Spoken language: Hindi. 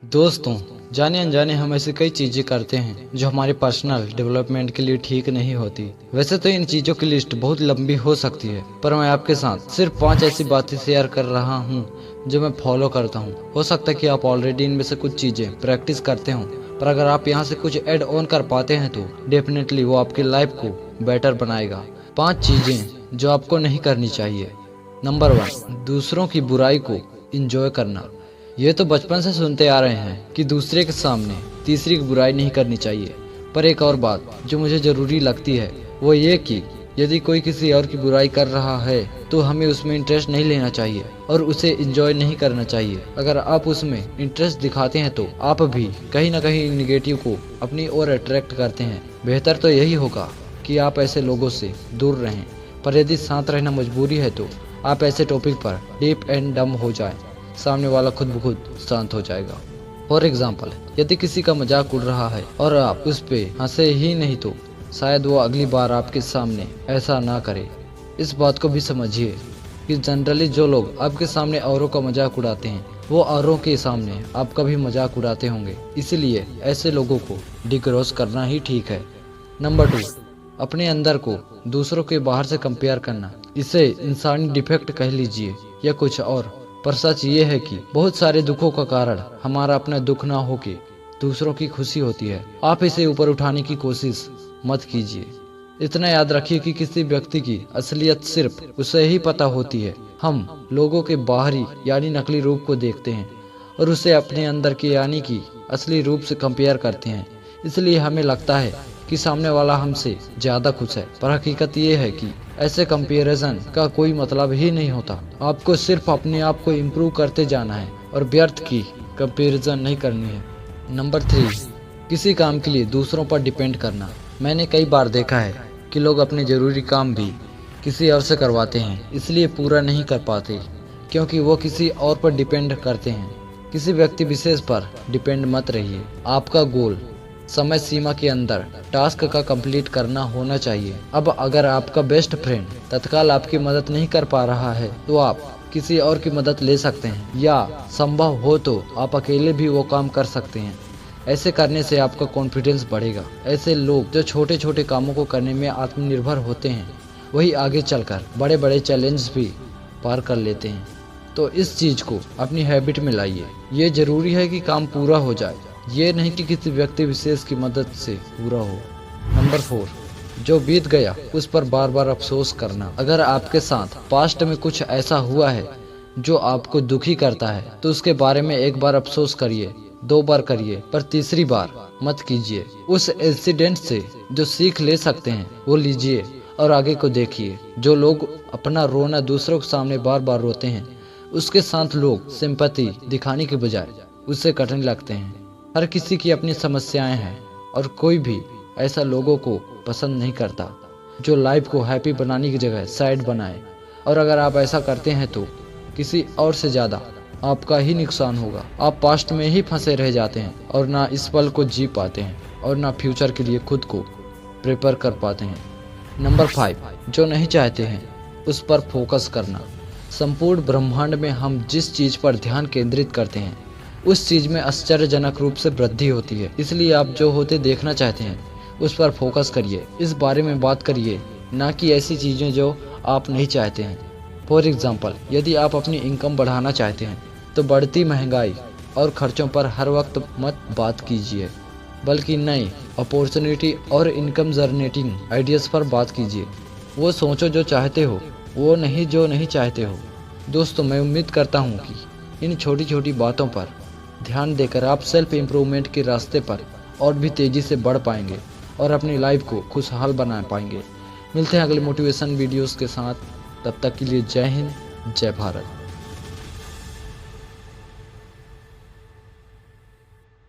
दोस्तों, जाने अनजाने हम ऐसी कई चीज़ें करते हैं जो हमारे पर्सनल डेवलपमेंट के लिए ठीक नहीं होती। वैसे तो इन चीज़ों की लिस्ट बहुत लंबी हो सकती है, पर मैं आपके साथ सिर्फ 5 ऐसी बातें शेयर कर रहा हूँ जो मैं फॉलो करता हूँ। हो सकता है कि आप ऑलरेडी इनमें से कुछ चीज़ें प्रैक्टिस करते हों, पर अगर आप यहाँ से कुछ ऐड ऑन कर पाते हैं तो डेफिनेटली वो आपकी लाइफ को बेटर बनाएगा। 5 चीज़ें जो आपको नहीं करनी चाहिए। नंबर 1, दूसरों की बुराई को इंजॉय करना। ये तो बचपन से सुनते आ रहे हैं कि दूसरे के सामने तीसरी की बुराई नहीं करनी चाहिए, पर एक और बात जो मुझे ज़रूरी लगती है वो ये कि यदि कोई किसी और की बुराई कर रहा है तो हमें उसमें इंटरेस्ट नहीं लेना चाहिए और उसे एंजॉय नहीं करना चाहिए। अगर आप उसमें इंटरेस्ट दिखाते हैं तो आप भी कहीं ना कहीं निगेटिव को अपनी ओर अट्रैक्ट करते हैं। बेहतर तो यही होगा कि आप ऐसे लोगों से दूर रहें, पर यदि साथ रहना मजबूरी है तो आप ऐसे टॉपिक पर डीप एंड डम हो जाएं। सामने वाला खुद ब खुद शांत हो जाएगा। फॉर एग्जाम्पल, यदि किसी का मजाक उड़ रहा है और आप उस पे हंसे ही नहीं तो शायद वो अगली बार आपके सामने ऐसा ना करे। इस बात को भी समझिए कि जनरली जो लोग आपके सामने औरों का मजाक उड़ाते हैं वो औरों के सामने आपका भी मजाक उड़ाते होंगे, इसलिए ऐसे लोगों को डिग्रोस करना ही ठीक है। नंबर 2, अपने अंदर को दूसरों के बाहर से कंपेयर करना। इसे इंसानी डिफेक्ट कह लीजिए या कुछ और, पर सच ये है कि बहुत सारे दुखों का कारण हमारा अपना दुख ना होके दूसरों की खुशी होती है। आप इसे ऊपर उठाने की कोशिश मत कीजिए। इतना याद रखिए कि किसी व्यक्ति की असलियत सिर्फ उसे ही पता होती है। हम लोगों के बाहरी यानी नकली रूप को देखते हैं और उसे अपने अंदर के यानी कि असली रूप से कंपेयर करते हैं, इसलिए हमें लगता है कि सामने वाला हमसे ज्यादा खुश है, पर हकीकत ये है कि ऐसे कंपैरिजन का कोई मतलब ही नहीं होता। आपको सिर्फ अपने आप को इम्प्रूव करते जाना है और व्यर्थ की कंपैरिजन नहीं करनी है। नंबर 3, किसी काम के लिए दूसरों पर डिपेंड करना। मैंने कई बार देखा है कि लोग अपने जरूरी काम भी किसी और से करवाते हैं, इसलिए पूरा नहीं कर पाते क्योंकि वो किसी और पर डिपेंड करते हैं। किसी व्यक्ति विशेष पर डिपेंड मत रहिए। आपका गोल समय सीमा के अंदर टास्क का कंप्लीट करना होना चाहिए। अब अगर आपका बेस्ट फ्रेंड तत्काल आपकी मदद नहीं कर पा रहा है तो आप किसी और की मदद ले सकते हैं, या संभव हो तो आप अकेले भी वो काम कर सकते हैं। ऐसे करने से आपका कॉन्फिडेंस बढ़ेगा। ऐसे लोग जो छोटे छोटे कामों को करने में आत्मनिर्भर होते हैं वही आगे चलकर बड़े बड़े चैलेंज भी पार कर लेते हैं। तो इस चीज़ को अपनी हैबिट में लाइए। ये जरूरी है कि काम पूरा हो जाए, ये नहीं कि किसी व्यक्ति विशेष की मदद से पूरा हो। नंबर 4, जो बीत गया उस पर बार बार अफसोस करना। अगर आपके साथ पास्ट में कुछ ऐसा हुआ है जो आपको दुखी करता है तो उसके बारे में एक बार अफसोस करिए, 2 बार करिए, पर तीसरी बार मत कीजिए। उस इंसिडेंट से जो सीख ले सकते हैं वो लीजिए और आगे को देखिए। जो लोग अपना रोना दूसरों के सामने बार बार रोते हैं उसके साथ लोग सिंपैथी दिखाने के बजाय उससे कटने लगते हैं। हर किसी की अपनी समस्याएं हैं और कोई भी ऐसा लोगों को पसंद नहीं करता जो लाइफ को हैप्पी बनाने की जगह सैड बनाए। और अगर आप ऐसा करते हैं तो किसी और से ज़्यादा आपका ही नुकसान होगा। आप पास्ट में ही फंसे रह जाते हैं और ना इस पल को जी पाते हैं और ना फ्यूचर के लिए खुद को प्रिपेयर कर पाते हैं। नंबर 5, जो नहीं चाहते हैं उस पर फोकस करना। संपूर्ण ब्रह्मांड में हम जिस चीज़ पर ध्यान केंद्रित करते हैं उस चीज़ में आश्चर्यजनक रूप से वृद्धि होती है। इसलिए आप जो होते देखना चाहते हैं उस पर फोकस करिए, इस बारे में बात करिए, ना कि ऐसी चीज़ें जो आप नहीं चाहते हैं। फॉर एग्जाम्पल, यदि आप अपनी इनकम बढ़ाना चाहते हैं तो बढ़ती महंगाई और खर्चों पर हर वक्त मत बात कीजिए, बल्कि नई अपॉर्चुनिटी और इनकम जनरेटिंग आइडियाज़ पर बात कीजिए। वो सोचो जो चाहते हो, वो नहीं जो नहीं चाहते हो। दोस्तों, मैं उम्मीद करता हूँ कि इन छोटी छोटी बातों पर ध्यान देकर आप सेल्फ इम्प्रूवमेंट के रास्ते पर और भी तेज़ी से बढ़ पाएंगे और अपनी लाइफ को खुशहाल बना पाएंगे। मिलते हैं अगले मोटिवेशन वीडियोस के साथ, तब तक के लिए जय हिंद, जय भारत।